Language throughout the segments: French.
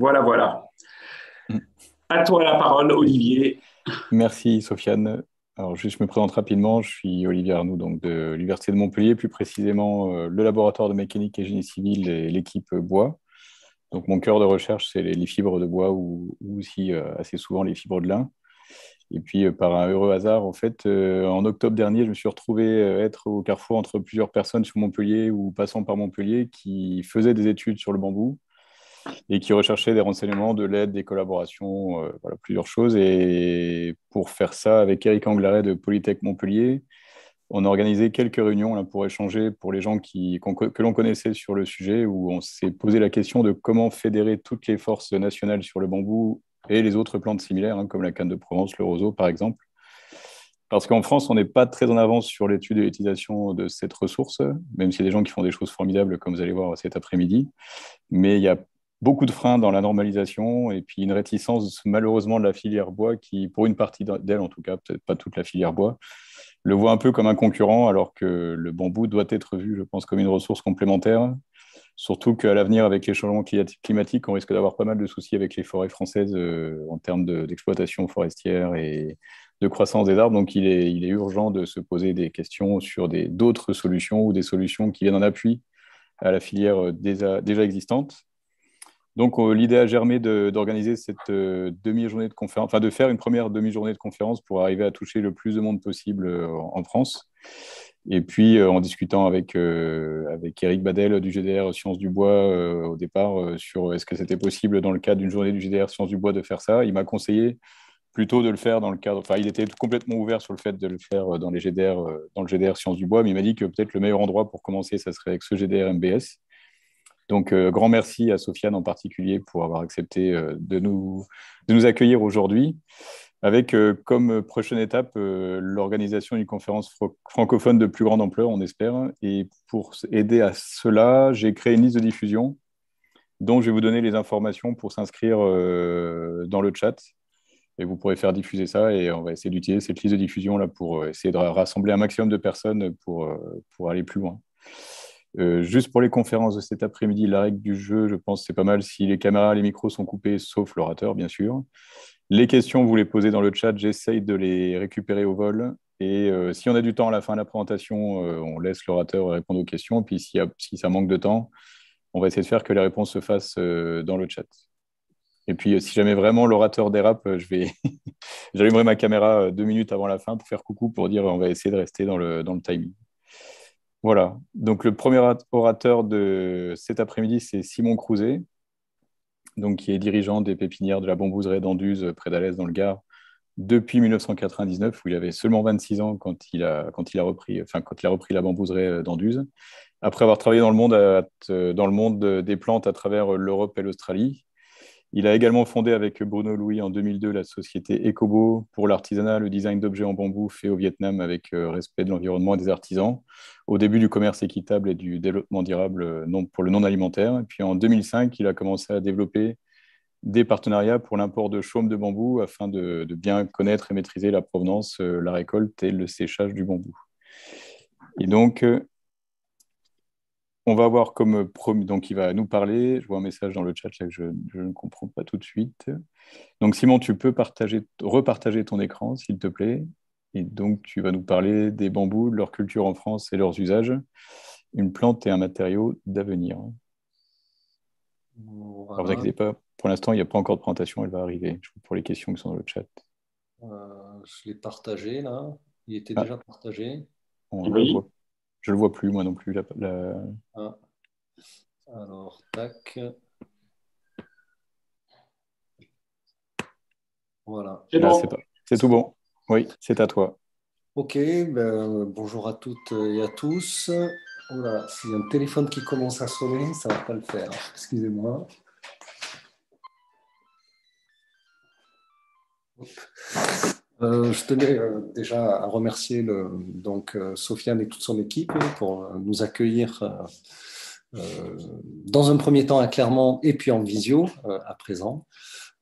Voilà, voilà. Mm. À toi la parole, Olivier. Merci, Sofiane. Alors, juste, je me présente rapidement. Je suis Olivier Arnoux, donc de l'Université de Montpellier, plus précisément le laboratoire de mécanique et génie civil et l'équipe bois. Donc, mon cœur de recherche, c'est les fibres de bois ou aussi assez souvent les fibres de lin. Et puis, par un heureux hasard, en fait, en octobre dernier, je me suis retrouvé être au carrefour entre plusieurs personnes sur Montpellier ou passant par Montpellier qui faisaient des études sur le bambou et qui recherchaient des renseignements, de l'aide, des collaborations, voilà, plusieurs choses. Et pour faire ça, avec Eric Anglaret de Polytech Montpellier, on a organisé quelques réunions là, pour échanger pour les gens que l'on connaissait sur le sujet, où on s'est posé la question de comment fédérer toutes les forces nationales sur le bambou et les autres plantes similaires, hein, comme la canne de Provence, le roseau, par exemple. Parce qu'en France, on n'est pas très en avance sur l'étude et l'utilisation de cette ressource, même s'il y a des gens qui font des choses formidables, comme vous allez voir cet après-midi. Mais il y a beaucoup de freins dans la normalisation et puis une réticence malheureusement de la filière bois qui, pour une partie d'elle en tout cas, peut-être pas toute la filière bois, le voit un peu comme un concurrent alors que le bambou doit être vu, je pense, comme une ressource complémentaire. Surtout qu'à l'avenir, avec les changements climatiques, on risque d'avoir pas mal de soucis avec les forêts françaises en termes d'exploitation forestière et de croissance des arbres. Donc, il est urgent de se poser des questions sur d'autres solutions ou des solutions qui viennent en appui à la filière déjà existante. Donc, l'idée a germé d'organiser cette demi-journée de conférence, enfin de faire une première demi-journée de conférence pour arriver à toucher le plus de monde possible en France. Et puis, en discutant avec Eric Badel du GDR Sciences du Bois au départ sur est-ce que c'était possible dans le cadre d'une journée du GDR Sciences du Bois de faire ça, il m'a conseillé plutôt de le faire dans le cadre, enfin il était complètement ouvert sur le fait de le faire dans dans le GDR Sciences du Bois, mais il m'a dit que peut-être le meilleur endroit pour commencer, ça serait avec ce GDR MBS. Donc, grand merci à Sofiane en particulier pour avoir accepté de nous accueillir aujourd'hui, avec comme prochaine étape l'organisation d'une conférence francophone de plus grande ampleur, on espère. Et pour aider à cela, j'ai créé une liste de diffusion dont je vais vous donner les informations pour s'inscrire dans le chat. Et vous pourrez faire diffuser ça et on va essayer d'utiliser cette liste de diffusion là pour essayer de rassembler un maximum de personnes pour aller plus loin. Juste pour les conférences de cet après-midi, la règle du jeu, je pense que c'est pas mal si les caméras, les micros sont coupés, sauf l'orateur, bien sûr. Les questions, vous les posez dans le chat, j'essaye de les récupérer au vol. Et si on a du temps à la fin de la présentation, on laisse l'orateur répondre aux questions. Et puis si ça manque de temps, on va essayer de faire que les réponses se fassent dans le chat. Et puis si jamais vraiment l'orateur dérape, j'allumerai ma caméra 2 minutes avant la fin pour faire coucou, pour dire on va essayer de rester dans le timing. Voilà. Donc, le premier orateur de cet après-midi, c'est Simon Crouzet, donc, qui est dirigeant des pépinières de la Bambouserie d'Anduze, près d'Alès, dans le Gard, depuis 1999, où il avait seulement 26 ans quand il a repris, enfin, quand il a repris la Bambouserie d'Anduze. Après avoir travaillé dans le monde des plantes à travers l'Europe et l'Australie, il a également fondé avec Bruno Louis en 2002 la société Ecobo pour l'artisanat, le design d'objets en bambou fait au Vietnam avec respect de l'environnement et des artisans, au début du commerce équitable et du développement durable pour le non alimentaire. Et puis en 2005, il a commencé à développer des partenariats pour l'import de chaume de bambou afin de bien connaître et maîtriser la provenance, la récolte et le séchage du bambou. Et donc, on va avoir comme promis, donc il va nous parler. Je vois un message dans le chat là, que je ne comprends pas tout de suite. Donc Simon, tu peux repartager ton écran, s'il te plaît. Et donc tu vas nous parler des bambous, de leur culture en France et leurs usages. Une plante et un matériau d'avenir. Alors vous Voilà, inquiétez pas, pour l'instant, il n'y a pas encore de présentation, elle va arriver. Je vois pour les questions qui sont dans le chat. je l'ai partagé là. Il était Ah, déjà partagé. on le Oui. voit. Je le vois plus, moi non plus. Ah, alors, tac. Voilà. C'est Là, bon. c'est tout bon. Oui, c'est à toi. Ok, ben, bonjour à toutes et à tous. Voilà, s'il y a un téléphone qui commence à sonner, ça ne va pas le faire. Excusez-moi. Je tenais déjà à remercier Sofiane et toute son équipe pour nous accueillir dans un premier temps à Clermont et puis en visio à présent.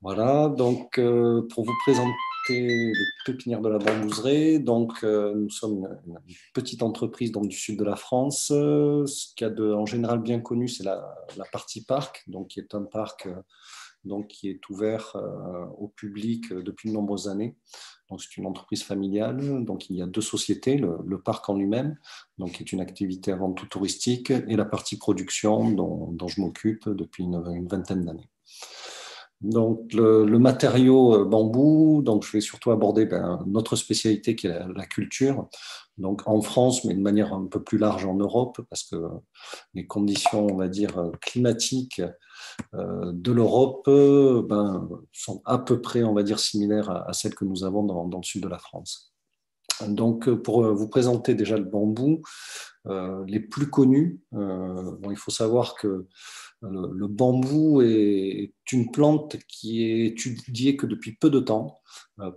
Voilà, donc pour vous présenter les pépinières de la Bambouserie, donc nous sommes une petite entreprise donc, du sud de la France. Ce qu'il y a en général bien connu, c'est la partie parc, donc qui est un parc donc qui est ouvert au public depuis de nombreuses années. Donc, c'est une entreprise familiale. Donc, il y a deux sociétés, le parc en lui-même, donc qui est une activité avant tout touristique, et la partie production dont je m'occupe depuis une vingtaine d'années. Donc, le matériau bambou, donc je vais surtout aborder notre spécialité qui est la culture. Donc, en France, mais de manière un peu plus large en Europe, parce que les conditions, on va dire, climatiques de l'Europe sont à peu près, on va dire, similaires à celles que nous avons dans le sud de la France. Donc, pour vous présenter déjà le bambou, les plus connus, il faut savoir que le bambou est une plante qui est étudiée que depuis peu de temps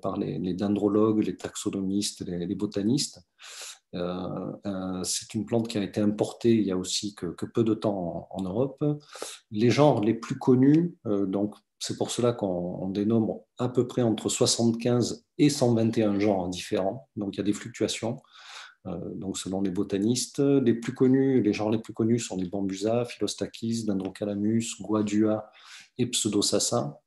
par les dendrologues, les taxonomistes, les botanistes. C'est une plante qui a été importée il y a aussi que peu de temps en Europe. Les genres les plus connus, donc c'est pour cela qu'on dénombre à peu près entre 75 et 121 genres différents. Donc il y a des fluctuations. Donc selon les botanistes, les genres les plus connus sont les Bambusa, Philostachys, Dendrocalamus, Guadua et Pseudosassa.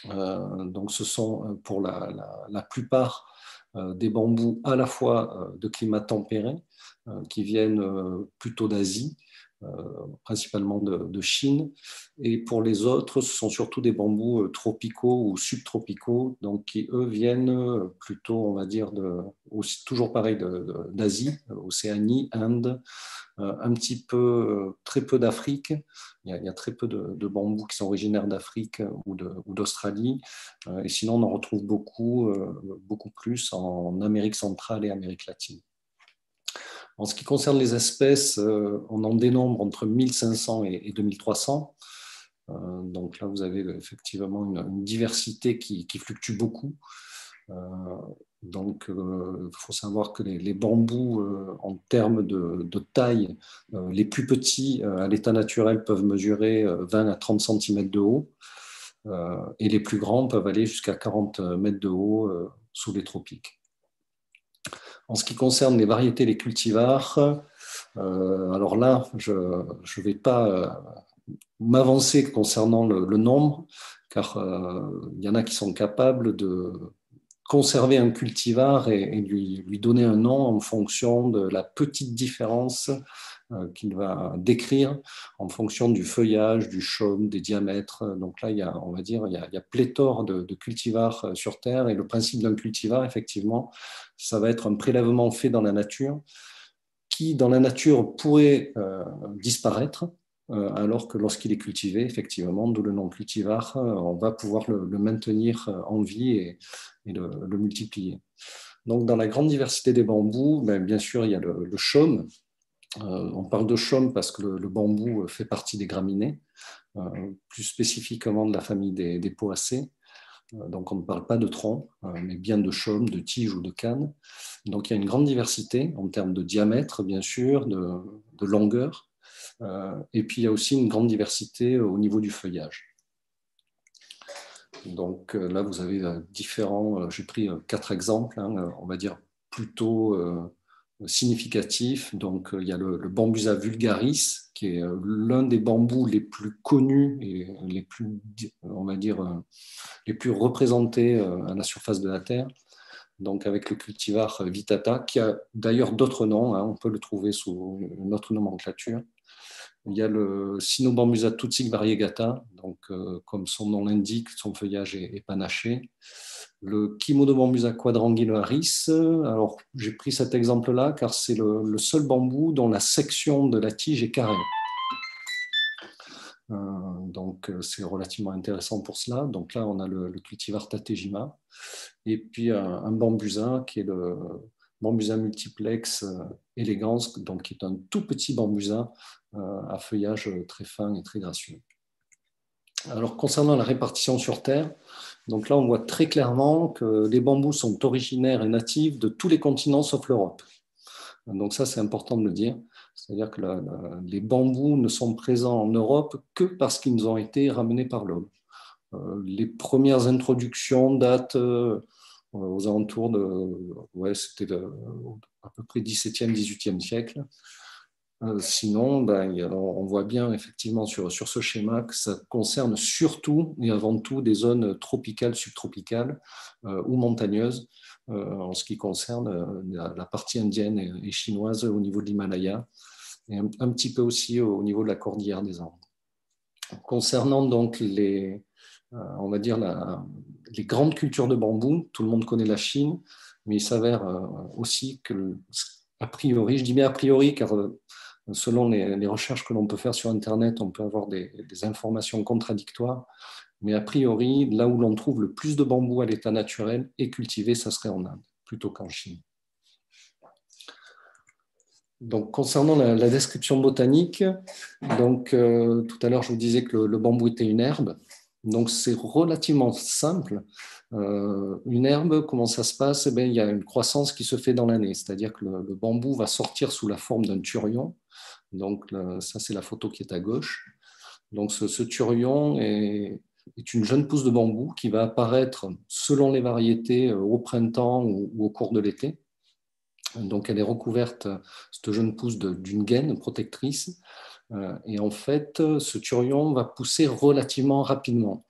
Donc ce sont pour la plupart des bambous à la fois de climat tempéré, qui viennent plutôt d'Asie, principalement de Chine. Et pour les autres, ce sont surtout des bambous tropicaux ou subtropicaux, donc qui, eux, viennent plutôt, on va dire, toujours pareil, d'Asie, Océanie, Inde, un petit peu, très peu d'Afrique. Il y a très peu de bambous qui sont originaires d'Afrique ou d'Australie. Et sinon, on en retrouve beaucoup plus en Amérique centrale et Amérique latine. En ce qui concerne les espèces, on en dénombre entre 1500 et 2300. Donc là, vous avez effectivement une diversité qui fluctue beaucoup. Donc, il faut savoir que les bambous, en termes de taille, les plus petits, à l'état naturel, peuvent mesurer 20 à 30 cm de haut. Et les plus grands peuvent aller jusqu'à 40 mètres de haut sous les tropiques. En ce qui concerne les variétés, les cultivars, alors là, je ne vais pas m'avancer concernant le nombre, car il y en a qui sont capables de conserver un cultivar et lui donner un nom en fonction de la petite différence qu'il va décrire en fonction du feuillage, du chaume, des diamètres. Donc là, il y a pléthore de cultivars sur Terre, et le principe d'un cultivar, effectivement, ça va être un prélèvement fait dans la nature qui, dans la nature, pourrait disparaître, alors que lorsqu'il est cultivé, effectivement, d'où le nom cultivar, on va pouvoir le maintenir en vie et le multiplier. Donc, dans la grande diversité des bambous, bien sûr, il y a le chaume. On parle de chaume parce que le bambou fait partie des graminées, plus spécifiquement de la famille des poacées. Donc, on ne parle pas de tronc, mais bien de chaume, de tige ou de canne. Donc, il y a une grande diversité en termes de diamètre, bien sûr, de longueur. Et puis, il y a aussi une grande diversité au niveau du feuillage. Donc, là, vous avez différents... j'ai pris 4 exemples, on va dire plutôt significatifs. Donc, il y a le Bambusa vulgaris, qui est l'un des bambous les plus connus et les plus, on va dire, les plus représentés à la surface de la Terre. Donc avec le cultivar Vitata, qui a d'ailleurs d'autres noms, on peut le trouver sous une autre nomenclature. Il y a le Cynobambusa tutsik variegata, donc comme son nom l'indique, son feuillage est panaché. Le Chimodobambusa quadrangularis, alors j'ai pris cet exemple-là car c'est le seul bambou dont la section de la tige est carrée. Donc c'est relativement intéressant pour cela. Donc là, on a le cultivar Tatejima, et puis un bambusa qui est le Bambusa multiplex elegans, donc qui est un tout petit bambusa à feuillage très fin et très gracieux. Alors concernant la répartition sur Terre, donc là on voit très clairement que les bambous sont originaires et natifs de tous les continents sauf l'Europe. Donc ça, c'est important de le dire. C'est-à-dire que les bambous ne sont présents en Europe que parce qu'ils ont été ramenés par l'homme. Les premières introductions datent aux alentours c'était à peu près 17e, 18e siècle. Sinon, on voit bien effectivement sur ce schéma que ça concerne surtout et avant tout des zones tropicales, subtropicales ou montagneuses en ce qui concerne la partie indienne et chinoise au niveau de l'Himalaya et un petit peu aussi au niveau de la cordillère des Andes. Concernant donc on va dire les grandes cultures de bambou, tout le monde connaît la Chine, mais il s'avère aussi que, a priori, je dis bien a priori car selon les recherches que l'on peut faire sur Internet, on peut avoir des informations contradictoires, mais a priori, là où l'on trouve le plus de bambou à l'état naturel et cultivé, ça serait en Inde, plutôt qu'en Chine. Donc, concernant la description botanique, donc, tout à l'heure, je vous disais que le bambou était une herbe. Donc, c'est relativement simple. Une herbe, comment ça se passe? Il y a une croissance qui se fait dans l'année, c'est-à-dire que le bambou va sortir sous la forme d'un turion. Donc, ça, c'est la photo qui est à gauche. Donc, ce turion est une jeune pousse de bambou qui va apparaître selon les variétés au printemps ou au cours de l'été. Donc, elle est recouverte, cette jeune pousse, d'une gaine protectrice. Et en fait, ce turion va pousser relativement rapidement.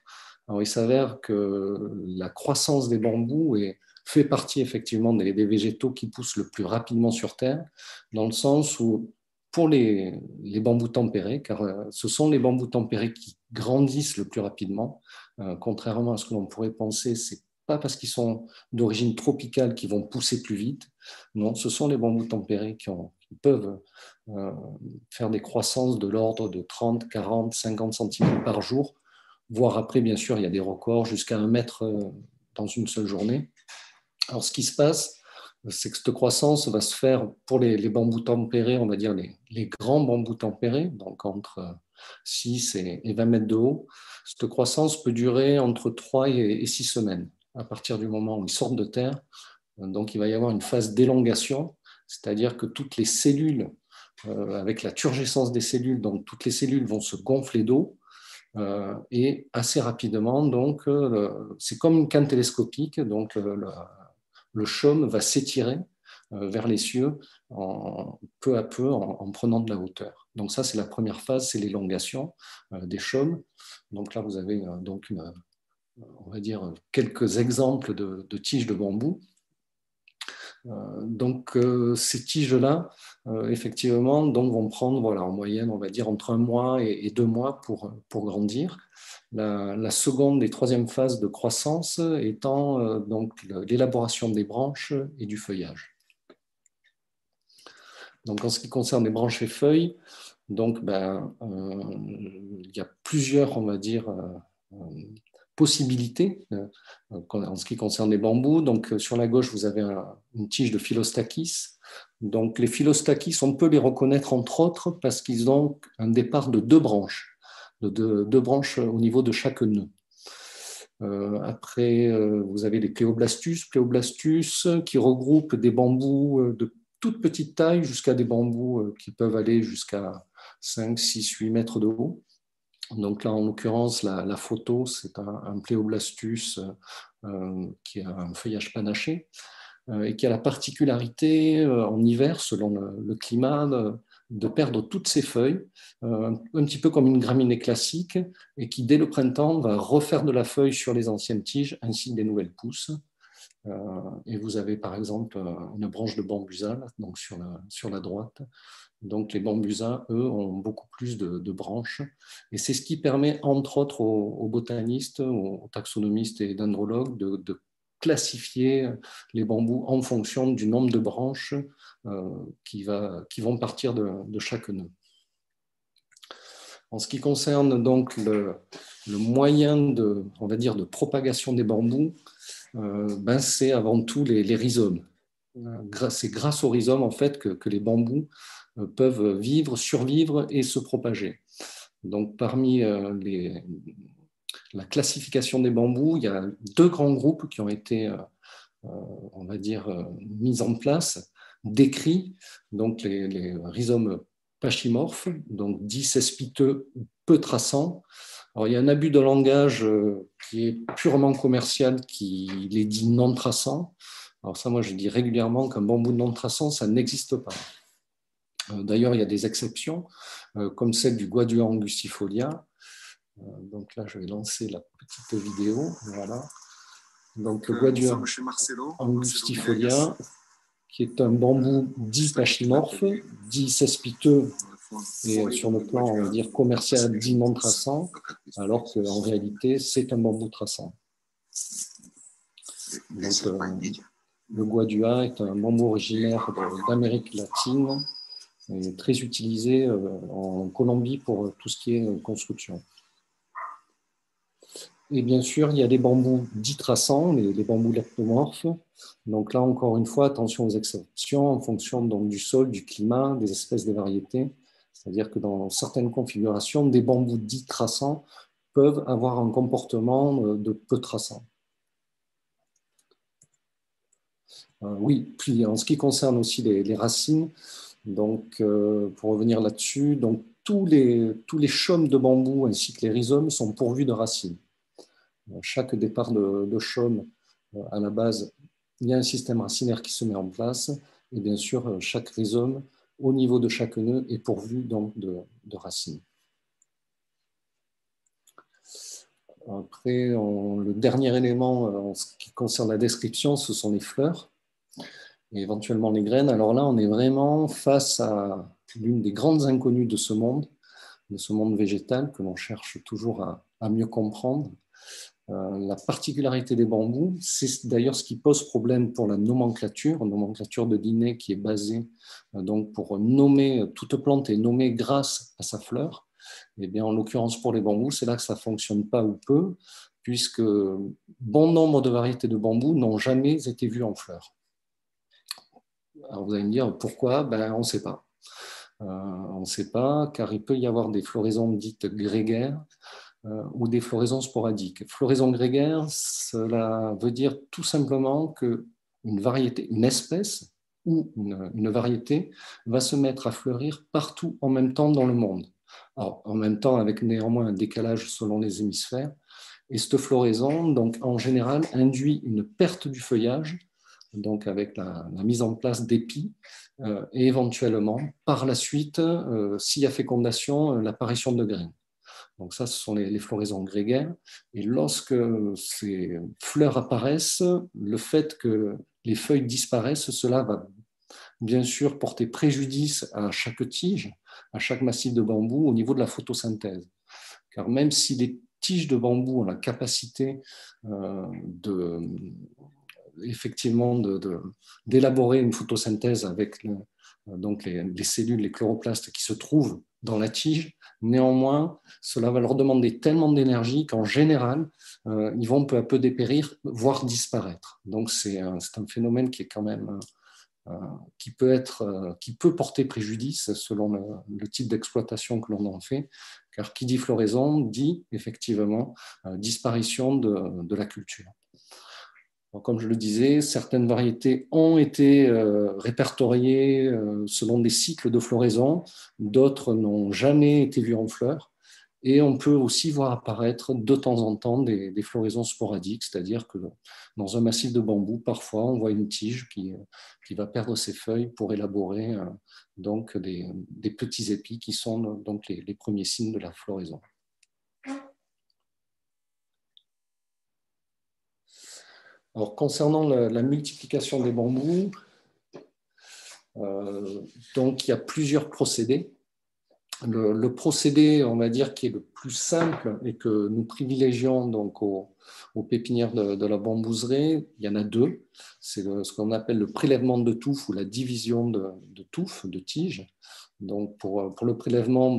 Alors, il s'avère que la croissance des bambous fait partie effectivement des végétaux qui poussent le plus rapidement sur Terre, dans le sens où, pour les bambous tempérés, car ce sont les bambous tempérés qui grandissent le plus rapidement, contrairement à ce que l'on pourrait penser, c'est pas parce qu'ils sont d'origine tropicale qu'ils vont pousser plus vite. Non, ce sont les bambous tempérés qui peuvent faire des croissances de l'ordre de 30, 40, 50 cm par jour, voire après, bien sûr, il y a des records jusqu'à 1 mètre dans une seule journée. Alors, ce qui se passe, c'est que cette croissance va se faire pour les bambous tempérés, on va dire les grands bambous tempérés, donc entre 6 et 20 mètres de haut. Cette croissance peut durer entre 3 et 6 semaines, à partir du moment où ils sortent de terre. Donc, il va y avoir une phase d'élongation, c'est-à-dire que toutes les cellules, avec la turgescence des cellules, donc toutes les cellules vont se gonfler d'eau, et assez rapidement, donc, c'est comme une canne télescopique, donc le chaume va s'étirer vers les cieux peu à peu en prenant de la hauteur. Donc ça, c'est la première phase, c'est l'élongation des chaumes. Donc là, vous avez donc on va dire quelques exemples de tiges de bambou. Donc ces tiges-là, effectivement, donc, vont prendre en moyenne, on va dire, entre 1 mois et 2 mois pour grandir. La seconde et troisième phase de croissance étant donc l'élaboration des branches et du feuillage. Donc en ce qui concerne les branches et feuilles, donc, il y a plusieurs, on va dire, possibilités en ce qui concerne les bambous. Donc, sur la gauche, vous avez une tige de Philostachys. Donc, les Philostachys, on peut les reconnaître entre autres parce qu'ils ont un départ de 2 branches, deux branches au niveau de chaque nœud. Après, vous avez les Cléoblastus qui regroupent des bambous de toute petite taille jusqu'à des bambous qui peuvent aller jusqu'à 5, 6, 8 mètres de haut. Donc là, en l'occurrence, la photo, c'est un Pléoblastus qui a un feuillage panaché et qui a la particularité en hiver, selon le climat, de perdre toutes ses feuilles, un petit peu comme une graminée classique, et qui, dès le printemps, va refaire de la feuille sur les anciennes tiges, ainsi que des nouvelles pousses. Et vous avez, par exemple, une branche de bambusa, donc sur la droite. Donc, les bambusins, eux, ont beaucoup plus de branches. Et c'est ce qui permet, entre autres, aux botanistes, aux taxonomistes et dendrologues de classifier les bambous en fonction du nombre de branches qui vont partir de chaque nœud. En ce qui concerne donc le moyen on va dire, de propagation des bambous, c'est avant tout les rhizomes. C'est grâce aux rhizomes en fait que les bambous peuvent survivre et se propager. Donc parmi la classification des bambous, il y a 2 grands groupes qui ont été, on va dire, mis en place, décrits, donc les rhizomes pachymorphes, donc dits cespiteux ou peu traçants. Alors, il y a un abus de langage qui est purement commercial, qui les dit non traçants. Alors ça, moi, je dis régulièrement qu'un bambou non traçant, ça n'existe pas. D'ailleurs, il y a des exceptions, comme celle du Guadua angustifolia. Donc là, je vais lancer la petite vidéo. Voilà. Donc le Guadua angustifolia, qui est un bambou dit pachymorphe, dit cespiteux, et sur le plan, on va dire, commercial, dit non traçant, alors qu'en réalité, c'est un bambou traçant. Donc, le Guadua est un bambou originaire d'Amérique latine et très utilisé en Colombie pour tout ce qui est construction. Et bien sûr, il y a des bambous dits traçants, les bambous leptomorphes. Donc là, encore une fois, attention aux exceptions en fonction donc, du sol, du climat, des espèces, des variétés. C'est-à-dire que dans certaines configurations, des bambous dits traçants peuvent avoir un comportement de peu traçant. Oui, puis en ce qui concerne aussi les racines, donc, pour revenir là-dessus, donc, tous les chaumes de bambou ainsi que les rhizomes sont pourvus de racines. Chaque départ de chaume, à la base, il y a un système racinaire qui se met en place. Et bien sûr, chaque rhizome, au niveau de chaque nœud, est pourvu donc, de racines. Après, le dernier élément en ce qui concerne la description, ce sont les fleurs et éventuellement les graines. Alors là, on est vraiment face à l'une des grandes inconnues de ce monde végétal que l'on cherche toujours à mieux comprendre. La particularité des bambous, c'est d'ailleurs ce qui pose problème pour la nomenclature de Linné qui est basée donc pour nommer toute plante est nommée grâce à sa fleur. Et bien en l'occurrence pour les bambous, c'est là que ça ne fonctionne pas ou peu, puisque bon nombre de variétés de bambous n'ont jamais été vues en fleurs. Alors vous allez me dire pourquoi? Ben, on ne sait pas. On ne sait pas, car il peut y avoir des floraisons dites grégaires ou des floraisons sporadiques. Floraison grégaire, cela veut dire tout simplement qu'une variété, une espèce ou une variété va se mettre à fleurir partout en même temps dans le monde. Alors, en même temps, avec néanmoins un décalage selon les hémisphères. Et cette floraison, donc, en général, induit une perte du feuillage, donc avec la mise en place d'épis, et éventuellement, par la suite, s'il y a fécondation, l'apparition de graines. Donc ça, ce sont les floraisons grégaires. Et lorsque ces fleurs apparaissent, le fait que les feuilles disparaissent, cela va bien sûr porter préjudice à chaque tige, à chaque massif de bambou au niveau de la photosynthèse. Car même si les tiges de bambou ont la capacité effectivement d'élaborer une photosynthèse avec donc les cellules, les chloroplastes qui se trouvent dans la tige. Néanmoins, cela va leur demander tellement d'énergie qu'en général, ils vont peu à peu dépérir, voire disparaître. Donc, c'est un phénomène qui est quand même qui peut porter préjudice selon le type d'exploitation que l'on en fait, car qui dit floraison dit effectivement disparition de la culture. Donc, comme je le disais, certaines variétés ont été répertoriées selon des cycles de floraison, d'autres n'ont jamais été vues en fleurs. Et on peut aussi voir apparaître de temps en temps des floraisons sporadiques, c'est-à-dire que dans un massif de bambou, parfois, on voit une tige qui va perdre ses feuilles pour élaborer donc des petits épis qui sont donc les premiers signes de la floraison. Alors, concernant la multiplication des bambous, donc il y a plusieurs procédés. Le procédé, on va dire, qui est le plus simple et que nous privilégions donc aux pépinières de la bambouserie, il y en a deux. C'est ce qu'on appelle le prélèvement de touffe ou la division de touffe, de tige. Donc pour le prélèvement,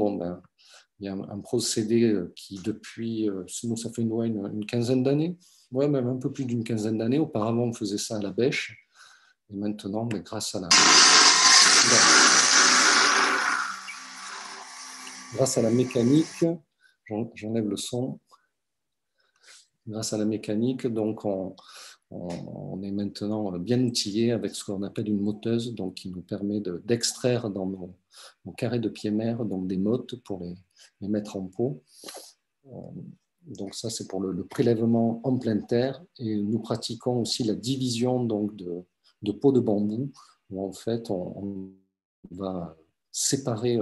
il y a un procédé qui depuis, nous ça fait une quinzaine d'années, ouais, même un peu plus d'une quinzaine d'années. Auparavant, on faisait ça à la bêche. Et maintenant, grâce à la mécanique, j'enlève le son, grâce à la mécanique, donc on est maintenant bien outillé avec ce qu'on appelle une moteuse, donc qui nous permet d'extraire dans nos carrés de pied mère donc des mottes pour les mettre en pot. Donc ça, c'est pour le prélèvement en pleine terre. Et nous pratiquons aussi la division donc de pots de bambou, où en fait, on va séparer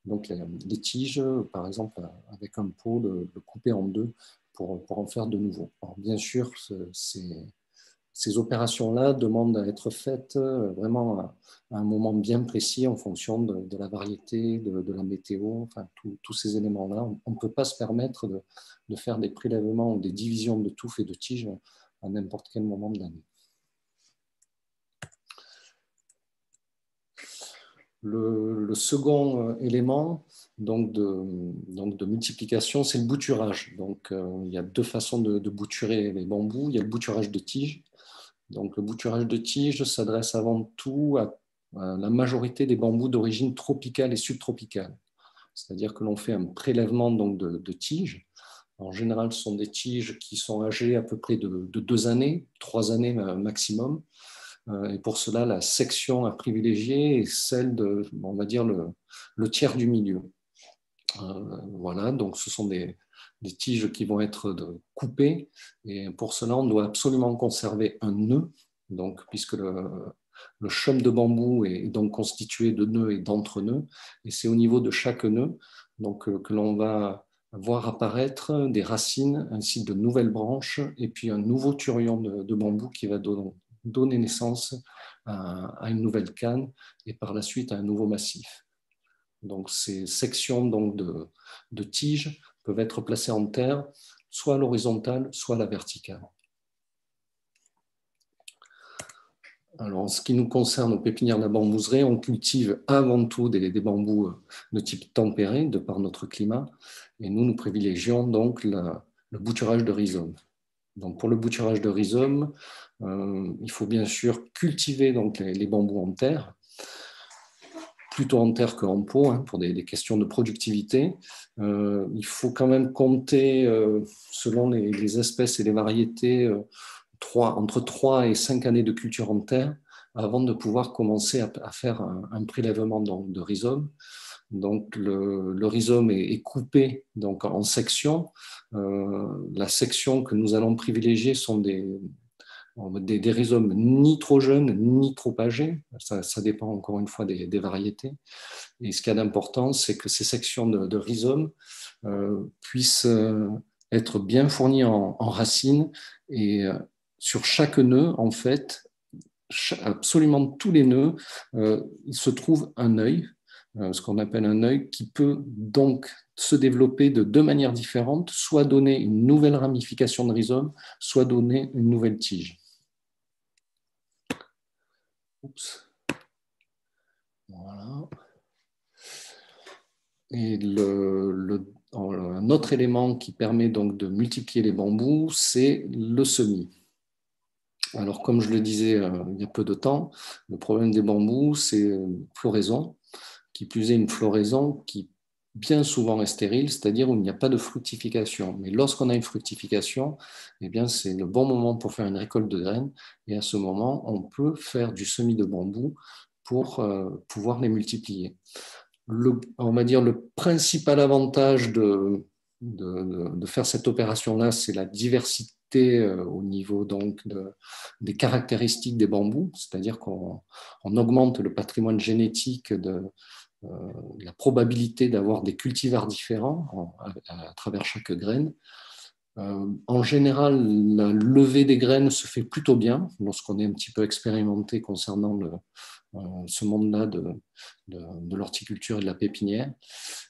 donc les tiges, par exemple avec un pot, le couper en deux pour en faire de nouveau. Alors, bien sûr, ces opérations-là demandent à être faites vraiment à un moment bien précis en fonction de la variété, de la météo, enfin tous ces éléments-là. On ne peut pas se permettre de faire des prélèvements ou des divisions de touffes et de tiges à n'importe quel moment de l'année. Le second élément donc de multiplication, c'est le bouturage. Donc, il y a deux façons de bouturer les bambous. Il y a le bouturage de tiges. Donc, le bouturage de tiges s'adresse avant tout à la majorité des bambous d'origine tropicale et subtropicale. C'est-à-dire que l'on fait un prélèvement donc, de tiges. En général, ce sont des tiges qui sont âgées à peu près de 2 années, 3 années maximum. Et pour cela, la section à privilégier est celle de, on va dire, le tiers du milieu. Voilà, donc ce sont des tiges qui vont être coupées. Et pour cela, on doit absolument conserver un nœud, donc, puisque le chaume de bambou est donc constitué de nœuds et d'entre-nœuds. Et c'est au niveau de chaque nœud donc, que l'on va voir apparaître des racines ainsi que de nouvelles branches et puis un nouveau turion de bambou qui va donner naissance à une nouvelle canne et par la suite à un nouveau massif. Donc ces sections donc, de tiges peuvent être placées en terre, soit à l'horizontale, soit à la verticale. Alors, en ce qui nous concerne aux pépinières de la bambouserie, on cultive avant tout des bambous de type tempéré, de par notre climat, et nous privilégions donc le bouturage de rhizome. Donc, pour le bouturage de rhizome, il faut bien sûr cultiver donc, les bambous en terre, plutôt en terre qu'en pot, hein, pour des questions de productivité. Il faut quand même compter, selon les espèces et les variétés, entre 3 et 5 années de culture en terre avant de pouvoir commencer à faire un prélèvement de rhizome. Donc, le rhizome est coupé donc, en sections. La section que nous allons privilégier sont des rhizomes ni trop jeunes ni trop âgés. Ça dépend encore une fois des variétés. Et ce qu'il y a d'important, c'est que ces sections de rhizome puissent être bien fournies en racines et sur chaque nœud, en fait, absolument tous les nœuds, il se trouve un œil, ce qu'on appelle un œil, qui peut donc se développer de deux manières différentes, soit donner une nouvelle ramification de rhizome, soit donner une nouvelle tige. Oups. Voilà. Et un autre élément qui permet donc de multiplier les bambous, c'est le semis. Alors, comme je le disais il y a peu de temps, le problème des bambous, c'est une floraison, qui plus est une floraison qui bien souvent est stérile, c'est-à-dire où il n'y a pas de fructification. Mais lorsqu'on a une fructification, eh bien, c'est le bon moment pour faire une récolte de graines. Et à ce moment, on peut faire du semis de bambou pour pouvoir les multiplier. On va dire le principal avantage de faire cette opération-là, c'est la diversité au niveau donc des caractéristiques des bambous, c'est-à-dire qu'on augmente le patrimoine génétique de la probabilité d'avoir des cultivars différents à travers chaque graine. En général, la levée des graines se fait plutôt bien lorsqu'on est un petit peu expérimenté concernant ce monde-là de l'horticulture et de la pépinière.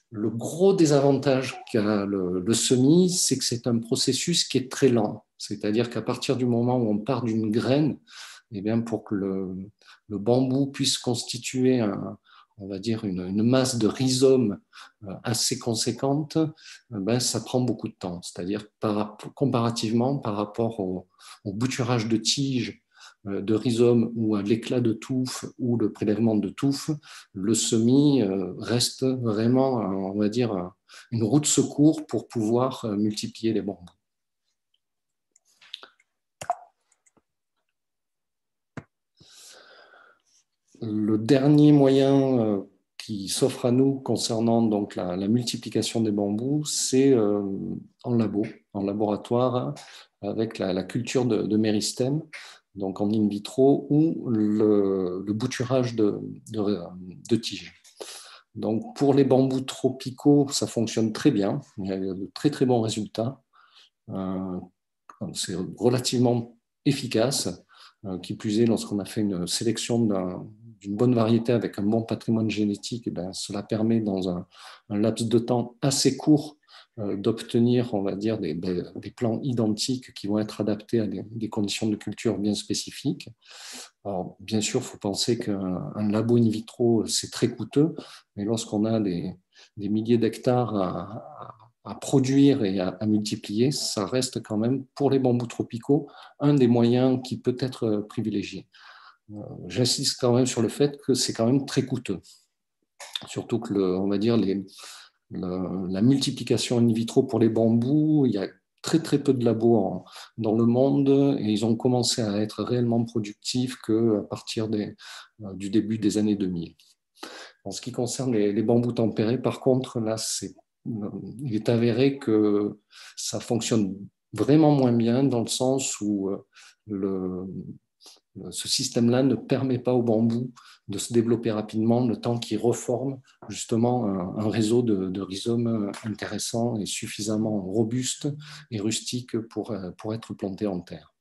Le gros désavantage qu'a le semis, c'est que c'est un processus qui est très lent. C'est-à-dire qu'à partir du moment où on part d'une graine, eh bien, pour que le bambou puisse constituer on va dire une masse de rhizome assez conséquente, ben, ça prend beaucoup de temps. C'est-à-dire comparativement par rapport au bouturage de tiges de rhizome ou à l'éclat de touffe ou le prélèvement de touffe, le semis reste vraiment, on va dire, une roue de secours pour pouvoir multiplier les bambous. Le dernier moyen qui s'offre à nous concernant donc la multiplication des bambous, c'est en laboratoire, avec la culture de méristème, donc en in vitro, ou le bouturage de tiges. Donc, pour les bambous tropicaux, ça fonctionne très bien. Il y a de très, très bons résultats. C'est relativement efficace. Qui plus est, lorsqu'on a fait une sélection d'une bonne variété avec un bon patrimoine génétique, cela permet dans un laps de temps assez court d'obtenir, on va dire, des plants identiques qui vont être adaptés à des conditions de culture bien spécifiques. Alors, bien sûr, il faut penser qu'un labo in vitro, c'est très coûteux, mais lorsqu'on a des milliers d'hectares à produire et à multiplier, ça reste quand même, pour les bambous tropicaux, un des moyens qui peut être privilégié. J'insiste quand même sur le fait que c'est quand même très coûteux. Surtout que, on va dire, la multiplication in vitro pour les bambous, il y a très très peu de labos dans le monde et ils ont commencé à être réellement productifs qu'à partir du début des années 2000. En ce qui concerne les bambous tempérés, par contre, là, il est avéré que ça fonctionne vraiment moins bien dans le sens où ce système-là ne permet pas au bambou de se développer rapidement le temps qu'il reforme justement un réseau de rhizomes intéressant et suffisamment robuste et rustique pour être planté en terre.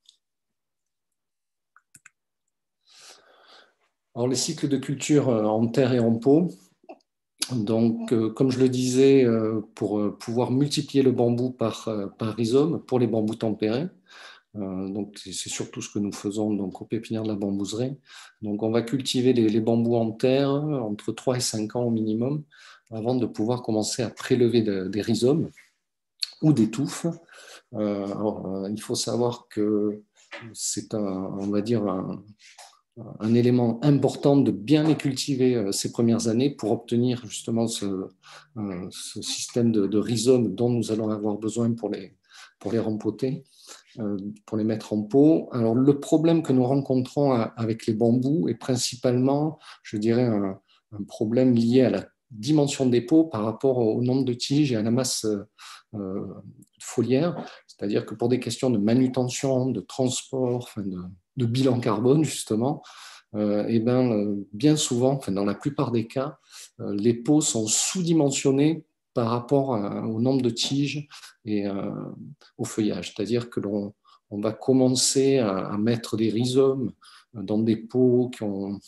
Alors, les cycles de culture en terre et en pot. Donc, comme je le disais, pour pouvoir multiplier le bambou par rhizome pour les bambous tempérés, donc c'est surtout ce que nous faisons donc, aux pépinières de la bambouseraie. Donc, on va cultiver les bambous en terre entre 3 et 5 ans au minimum avant de pouvoir commencer à prélever des rhizomes ou des touffes. Il faut savoir que c'est on va dire un élément important de bien les cultiver ces premières années pour obtenir justement ce système de rhizomes dont nous allons avoir besoin pour les rempoter, pour les mettre en pot. Alors, le problème que nous rencontrons avec les bambous est principalement, je dirais, un problème lié à la dimension des pots par rapport au nombre de tiges et à la masse foliaire. C'est-à-dire que pour des questions de manutention, de transport, de bilan carbone, justement, bien souvent, dans la plupart des cas, les pots sont sous-dimensionnés par rapport au nombre de tiges et au feuillage. C'est-à-dire que on va commencer à mettre des rhizomes dans des pots qui ont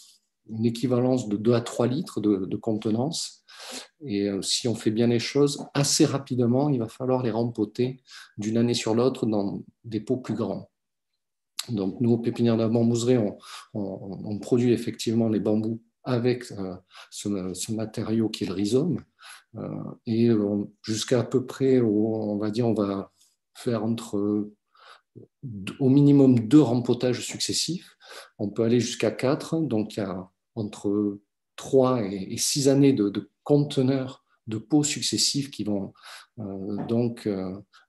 une équivalence de 2 à 3 litres de contenance. Et si on fait bien les choses, assez rapidement, il va falloir les rempoter d'une année sur l'autre dans des pots plus grands. Donc, nous, aux pépinières de la bambouseraie, on produit effectivement les bambous avec ce matériau qui est le rhizome. Et jusqu'à peu près, on va dire, on va faire au minimum 2 rempotages successifs. On peut aller jusqu'à 4. Donc, il y a entre 3 et 6 années de conteneurs de pots successifs qui vont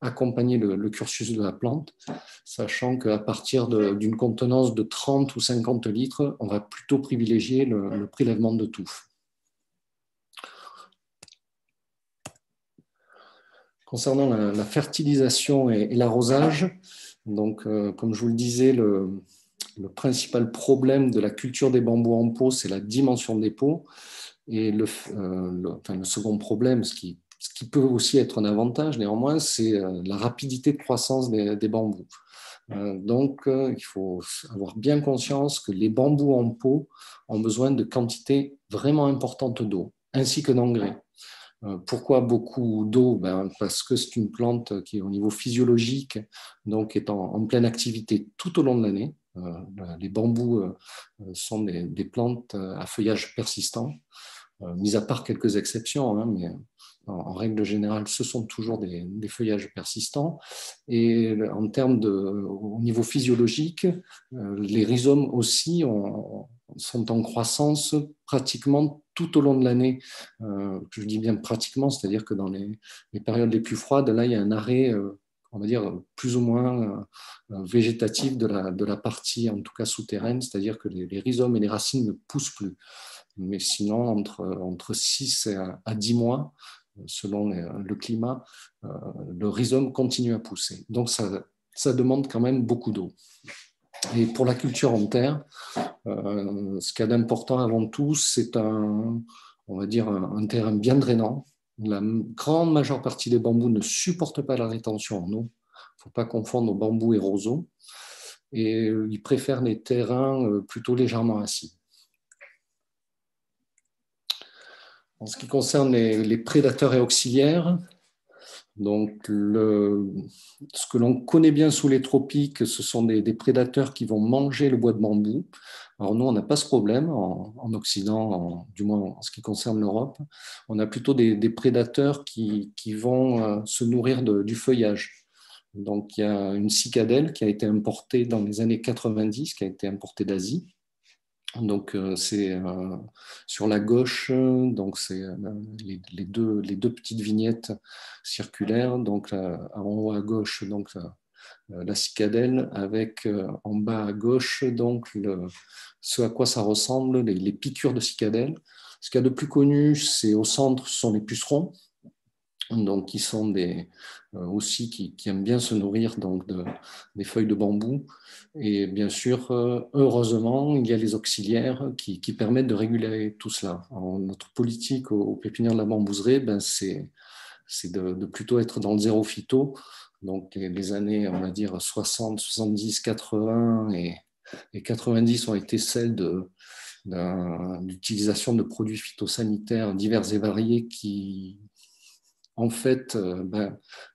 accompagner le cursus de la plante, sachant qu'à partir d'une contenance de 30 ou 50 litres, on va plutôt privilégier le prélèvement de touffes. Concernant la fertilisation et l'arrosage, donc, comme je vous le disais, le principal problème de la culture des bambous en pot, c'est la dimension des pots. Et le second problème, ce qui peut aussi être un avantage néanmoins, c'est la rapidité de croissance des bambous. Donc, il faut avoir bien conscience que les bambous en pot ont besoin de quantités vraiment importantes d'eau, ainsi que d'engrais. Pourquoi beaucoup d'eau? Parce que c'est une plante qui, au niveau physiologique, donc, est en pleine activité tout au long de l'année. Les bambous sont des plantes à feuillage persistant, mis à part quelques exceptions, mais en règle générale, ce sont toujours des feuillages persistants. Et en termes au niveau physiologique, les rhizomes aussi sont en croissance pratiquement tout au long de l'année. Je dis bien pratiquement, c'est-à-dire que dans les périodes les plus froides, là, il y a un arrêt, on va dire, plus ou moins végétatif de la partie, en tout cas souterraine, c'est-à-dire que les rhizomes et les racines ne poussent plus. Mais sinon, entre 6 à 10 mois, selon le climat, le rhizome continue à pousser. Donc, ça demande quand même beaucoup d'eau. Et pour la culture en terre, ce qu'il y a d'important avant tout, c'est un on va dire, un terrain bien drainant. La grande majeure partie des bambous ne supportent pas la rétention en eau. Il ne faut pas confondre bambou et roseau. Et ils préfèrent les terrains plutôt légèrement acides. En ce qui concerne les prédateurs et auxiliaires, donc ce que l'on connaît bien sous les tropiques, ce sont des prédateurs qui vont manger le bois de bambou. Alors nous, on n'a pas ce problème en Occident, du moins en ce qui concerne l'Europe. On a plutôt des prédateurs qui vont se nourrir du feuillage. Donc il y a une cicadelle qui a été importée dans les années 90, qui a été importée d'Asie. Donc c'est sur la gauche, donc c'est les deux petites vignettes circulaires. Donc en haut à gauche, donc la cicadelle, avec en bas à gauche donc ce à quoi ça ressemble, les piqûres de cicadelle. Ce qu'il y a de plus connu, c'est au centre, ce sont les pucerons. Donc, qui sont aussi qui aiment bien se nourrir donc des feuilles de bambou. Et bien sûr, heureusement, il y a les auxiliaires qui permettent de réguler tout cela. Alors, notre politique au pépinière de la Bambouserie, c'est de plutôt être dans le zéro phyto. Donc, les années, on va dire, 60, 70, 80 et 90 ont été celles d'utilisation de produits phytosanitaires divers et variés qui en fait,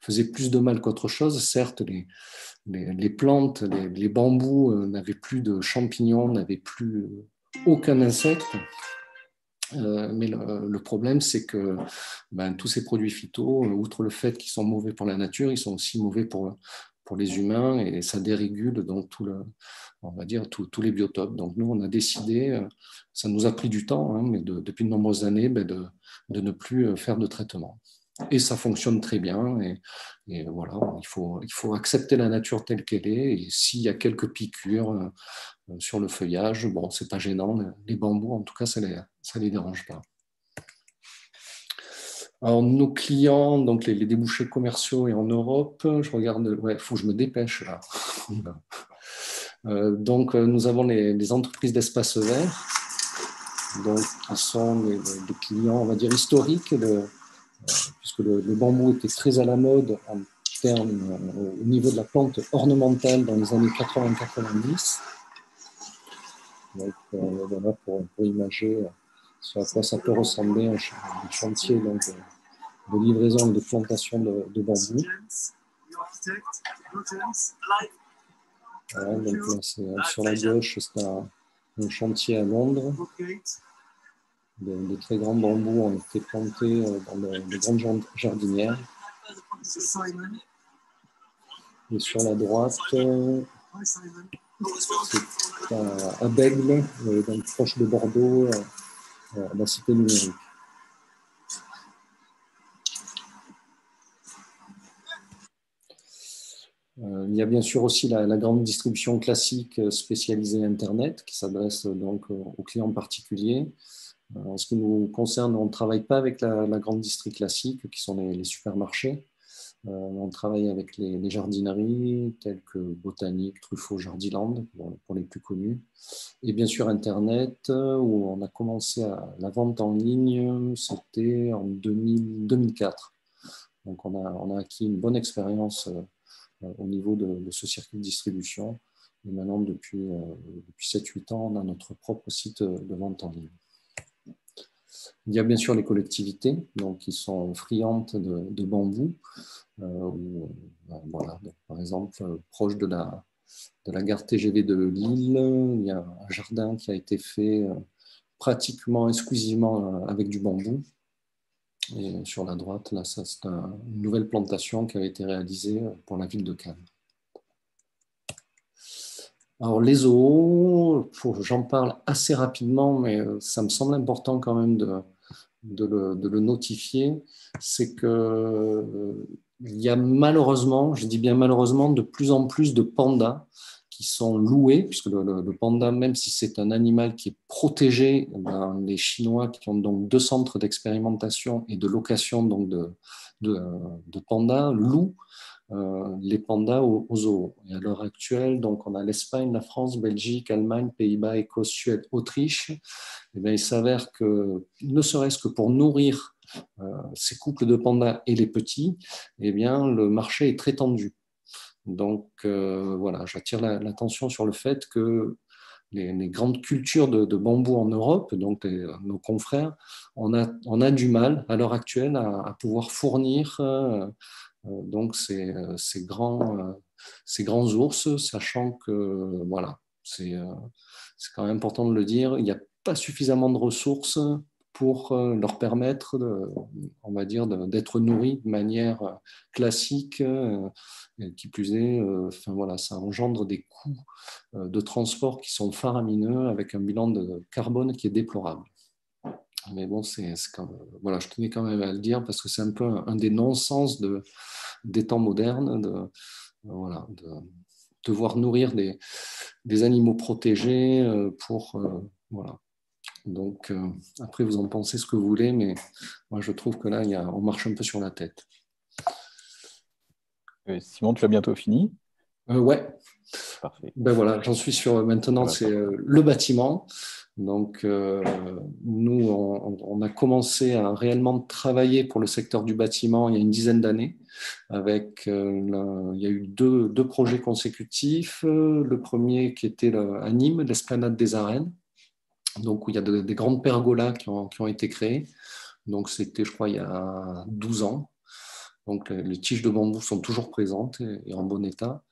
faisait plus de mal qu'autre chose. Certes, les plantes, les bambous n'avaient plus de champignons, n'avaient plus aucun insecte. Mais le problème, c'est que tous ces produits phyto, outre le fait qu'ils sont mauvais pour la nature, ils sont aussi mauvais pour les humains et ça dérégule donc on va dire tous les biotopes. Donc nous, on a décidé, ça nous a pris du temps, mais depuis de nombreuses années, de ne plus faire de traitement. Et ça fonctionne très bien. Et voilà, il faut accepter la nature telle qu'elle est. Et s'il y a quelques piqûres sur le feuillage, bon, c'est pas gênant. Les bambous, en tout cas, ça les dérange pas. Alors, nos clients, donc les débouchés commerciaux et en Europe, je regarde, il faut que je me dépêche là. Donc, nous avons les entreprises d'espace vert, donc, qui sont des clients, on va dire, historiques puisque le bambou était très à la mode en termes au niveau de la plante ornementale dans les années 80-90. Donc voilà pour imager ce à quoi ça peut ressembler un chantier donc, de livraison et de plantation de bambou. Voilà, donc là, sur la gauche, c'est un chantier à Londres. De très grands bambous ont été plantés dans de grandes jardinières. Et sur la droite, c'est à Bègle, donc proche de Bordeaux, la cité numérique. Il y a bien sûr aussi la grande distribution classique spécialisée Internet qui s'adresse donc aux clients particuliers. En ce qui nous concerne, on ne travaille pas avec la grande distrie classique, qui sont les supermarchés. On travaille avec les jardineries, telles que Botanique, Truffaut, Jardiland, pour les plus connus. Et bien sûr Internet, où on a commencé la vente en ligne, c'était en 2004. Donc on a acquis une bonne expérience au niveau de ce circuit de distribution. Et maintenant, depuis 7-8 ans, on a notre propre site de vente en ligne. Il y a bien sûr les collectivités donc, qui sont friandes de bambou. Voilà. Donc, par exemple, proche de la gare TGV de Lille, il y a un jardin qui a été fait pratiquement exclusivement avec du bambou. Et sur la droite, là, ça, c'est une nouvelle plantation qui a été réalisée pour la ville de Cannes. Alors, les zoos, j'en parle assez rapidement, mais ça me semble important quand même de le notifier. C'est que il y a malheureusement, je dis bien malheureusement, de plus en plus de pandas qui sont loués, puisque le panda, même si c'est un animal qui est protégé, les Chinois qui ont donc 2 centres d'expérimentation et de location donc de pandas, louent les pandas au zoo. Et à l'heure actuelle, donc, on a l'Espagne, la France, Belgique, Allemagne, Pays-Bas, Écosse, Suède, Autriche. Et bien, il s'avère que, ne serait-ce que pour nourrir ces couples de pandas et les petits, eh bien, le marché est très tendu. Donc, voilà, j'attire l'attention sur le fait que les grandes cultures de bambou en Europe, donc nos confrères, on a du mal à l'heure actuelle à pouvoir fournir donc ces grands ours, sachant que voilà, c'est quand même important de le dire, il n'y a pas suffisamment de ressources pour leur permettre, on va dire, d'être nourris de manière classique. Qui plus est, enfin, voilà, ça engendre des coûts de transport qui sont faramineux avec un bilan de carbone qui est déplorable. Mais bon, voilà, je tenais quand même à le dire parce que c'est un peu un des non-sens des temps modernes, voilà, de devoir nourrir des animaux protégés pour. Voilà. Donc, après, vous en pensez ce que vous voulez, mais moi, je trouve que là, on marche un peu sur la tête. Simon, tu as bientôt fini? Ouais. Parfait. Ben voilà, j'en suis sur maintenant, c'est le bâtiment. Donc, nous, on a commencé à réellement travailler pour le secteur du bâtiment il y a une dizaine d'années. Il y a eu deux projets consécutifs. Le premier qui était à Nîmes, l'Esplanade des Arènes, donc où il y a des grandes pergolas qui ont été créées. Donc, c'était, je crois, il y a 12 ans. Donc, les tiges de bambou sont toujours présentes et en bon état.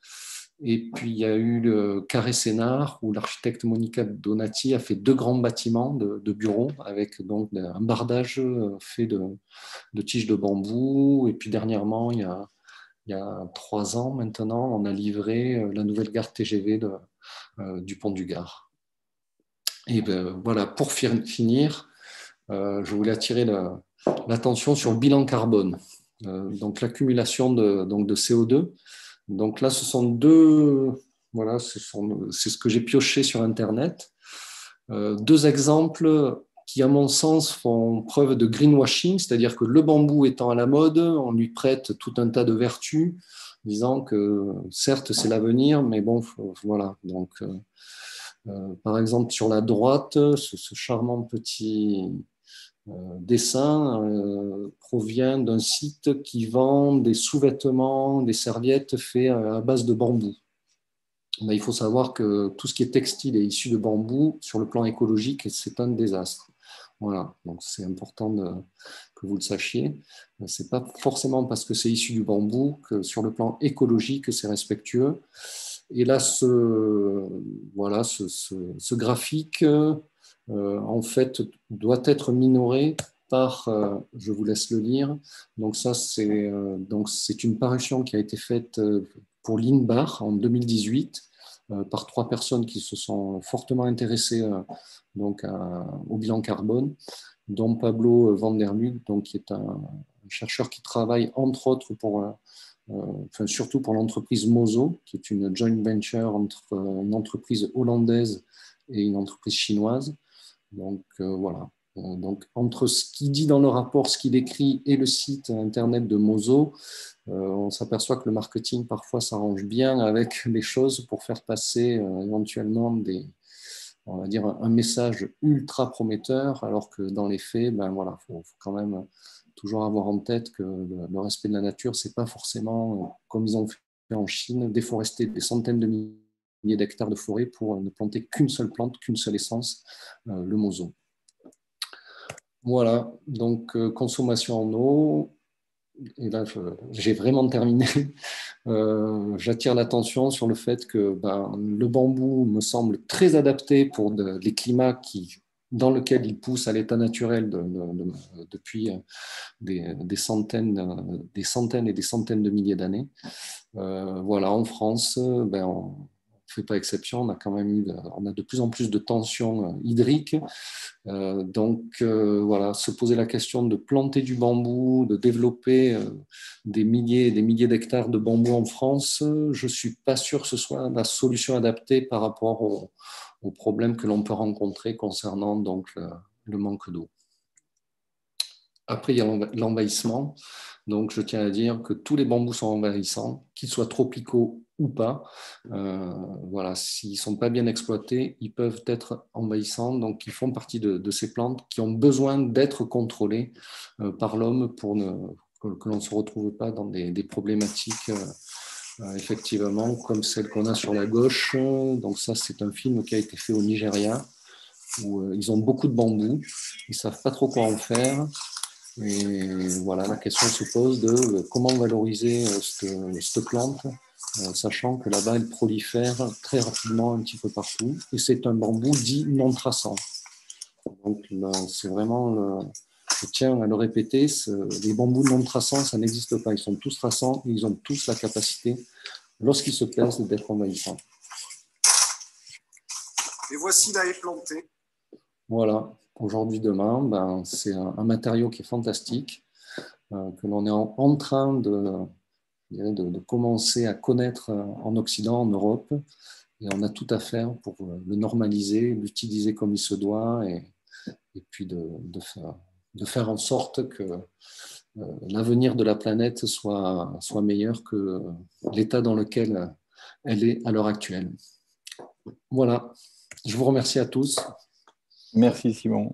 Et puis, il y a eu le Carré Sénart, où l'architecte Monica Donati a fait 2 grands bâtiments de bureaux avec donc un bardage fait de tiges de bambou. Et puis, dernièrement, il y a 3 ans maintenant, on a livré la nouvelle gare TGV du Pont du Gard. Et ben, voilà, pour finir, je voulais attirer l'attention sur le bilan carbone. Donc, l'accumulation de CO2. Donc là, ce sont voilà, c'est ce que j'ai pioché sur Internet. 2 exemples qui, à mon sens, font preuve de greenwashing, c'est-à-dire que le bambou étant à la mode, on lui prête tout un tas de vertus, disant que certes, c'est l'avenir, mais bon, voilà. Donc, par exemple, sur la droite, ce charmant petit dessin provient d'un site qui vend des sous-vêtements, des serviettes faits à base de bambou. Mais il faut savoir que tout ce qui est textile est issu de bambou. Sur le plan écologique, c'est un désastre. Voilà, donc c'est important que vous le sachiez. Ce n'est pas forcément parce que c'est issu du bambou que sur le plan écologique, c'est respectueux. Et là, voilà, ce graphique, en fait, doit être minoré par, je vous laisse le lire. Donc ça, c'est une parution qui a été faite pour l'INBAR en 2018 par 3 personnes qui se sont fortement intéressées donc au bilan carbone, dont Pablo Van der Lug, donc qui est un chercheur qui travaille entre autres enfin, surtout pour l'entreprise Mozo, qui est une joint venture entre une entreprise hollandaise et une entreprise chinoise. Donc voilà. Donc entre ce qu'il dit dans le rapport, ce qu'il écrit et le site internet de Mozo, on s'aperçoit que le marketing parfois s'arrange bien avec les choses pour faire passer éventuellement on va dire un message ultra prometteur, alors que dans les faits, ben voilà, faut quand même toujours avoir en tête que le respect de la nature, c'est pas forcément comme ils ont fait en Chine, déforester des centaines de milliers d'hectares de forêt pour ne planter qu'une seule plante, qu'une seule essence, le Mozo. Voilà, donc consommation en eau. Et là, j'ai vraiment terminé. J'attire l'attention sur le fait que le bambou me semble très adapté pour les climats dans lesquels il pousse à l'état naturel depuis des centaines et des centaines de milliers d'années. Voilà, en France, on ne fait pas exception. On a de plus en plus de tensions hydriques. Donc, voilà, se poser la question de planter du bambou, de développer des milliers et des milliers d'hectares de bambou en France, je ne suis pas sûr que ce soit la solution adaptée par rapport aux problèmes que l'on peut rencontrer concernant donc, le manque d'eau. Après, il y a l'envahissement. Donc, je tiens à dire que tous les bambous sont envahissants, qu'ils soient tropicaux ou pas. Voilà, s'ils ne sont pas bien exploités, ils peuvent être envahissants. Donc, ils font partie de ces plantes qui ont besoin d'être contrôlées par l'homme pour que l'on ne se retrouve pas dans des problématiques, effectivement, comme celle qu'on a sur la gauche. Donc, ça, c'est un film qui a été fait au Nigeria, où ils ont beaucoup de bambous. Ils ne savent pas trop quoi en faire. Et voilà, la question se pose de comment valoriser cette plante, sachant que là-bas, elle prolifère très rapidement un petit peu partout. Et c'est un bambou dit non traçant. Donc, c'est vraiment, je tiens à le répéter, les bambous non traçants, ça n'existe pas. Ils sont tous traçants et ils ont tous la capacité, lorsqu'ils se pèsent, d'être envahissants. Et voici la haie plantée. Voilà. Aujourd'hui, demain, ben, c'est un matériau qui est fantastique, que l'on est en train de commencer à connaître en Occident, en Europe. Et on a tout à faire pour le normaliser, l'utiliser comme il se doit et puis de faire en sorte que l'avenir de la planète soit meilleur que l'état dans lequel elle est à l'heure actuelle. Voilà. Je vous remercie à tous. Merci Simon.